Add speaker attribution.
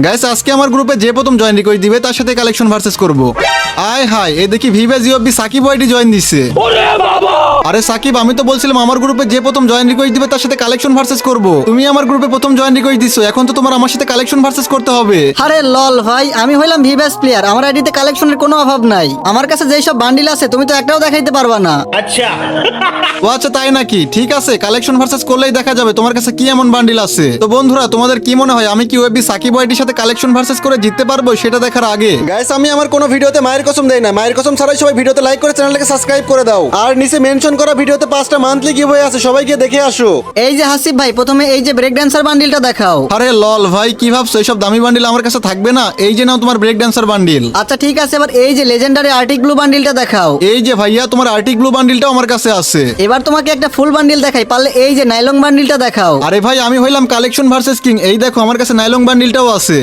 Speaker 1: Guys আজকে আমার গ্রুপে যে প্রথম জয়েন রিকোয়েস্ট দিবে তার সাথে কালেকশন ভার্সেস করব। আয় হাই এই দেখি ভিভা জিওবি সাকিব ওয়াইডি জয়েন দিচ্ছে। আরে সাকিব আমি তো বলছিলাম আমার গ্রুপে যে প্রথম জয়েন রিকোয়েস্ট দিবে তার সাথে কালেকশন ভার্সেস করব। তুমি আমার গ্রুপে প্রথম জয়েন রিকোয়েস্ট দিছো, এখন তো তোমার আমার সাথে কালেকশন ভার্সেস করতে হবে।
Speaker 2: আরে লল ভাই, আমি হইলাম ভিভাস প্লেয়ার, আমার আইডিতে কালেকশনের কোনো অভাব নাই। আমার কাছে যেই সব বান্ডিল আছে তুমি তো একটাও দেখাইতে পারবা না।
Speaker 1: ও আচ্ছা তাই নাকি, ঠিক আছে কালেকশন ভার্সেস করলেই দেখা যাবে তোমার কাছে কি এমন বান্ডিল আছে। তো বন্ধুরা তোমাদের কি মনে হয় আমি কি ওয়েবি সাকিব ওয়াইডির সাথে কালেকশন ভার্সেস করে জিততে পারবো সেটা দেখার আগে গাইস আমি আমার কোনো ভিডিওতে মায়ের কসম দেই না, মায়ের কসম ছাড়াই সবাই ভিডিওতে লাইক করে চ্যানেলটাকে সাবস্ক্রাইব করে দাও। আর নিচে মেনশন করা ভিডিওতে 5টা মান্থলি গিভওয়ে আছে, সবাই গিয়ে দেখে আসো।
Speaker 2: এই যে হাসিব ভাই, প্রথমে এই যে ব্রেক ড্যান্সার বান্ডিলটা দেখাও।
Speaker 1: আরে লল ভাই কি ভাবছো এইসব দামি বান্ডিল আমার কাছে থাকবে না? এই যে নাও তোমার ব্রেক ড্যান্সার বান্ডিল।
Speaker 2: আচ্ছা ঠিক আছে, এবার এই যে লেজেন্ডারি আর্টিক ব্লু বান্ডিলটা দেখাও।
Speaker 1: এই যে ভাইয়া তোমার আর্টিক ব্লু বান্ডিলটাও আমার কাছে আছে।
Speaker 2: এবার তোমাকে একটা ফুল বান্ডিল দেখাই, পারলে এই যে নাইলং বান্ডিলটা দেখাও।
Speaker 1: আরে ভাই আমি হইলাম কালেকশন ভার্সেস কিং, এই দেখো আমার কাছে নাইলং বান্ডিলটাও আছে।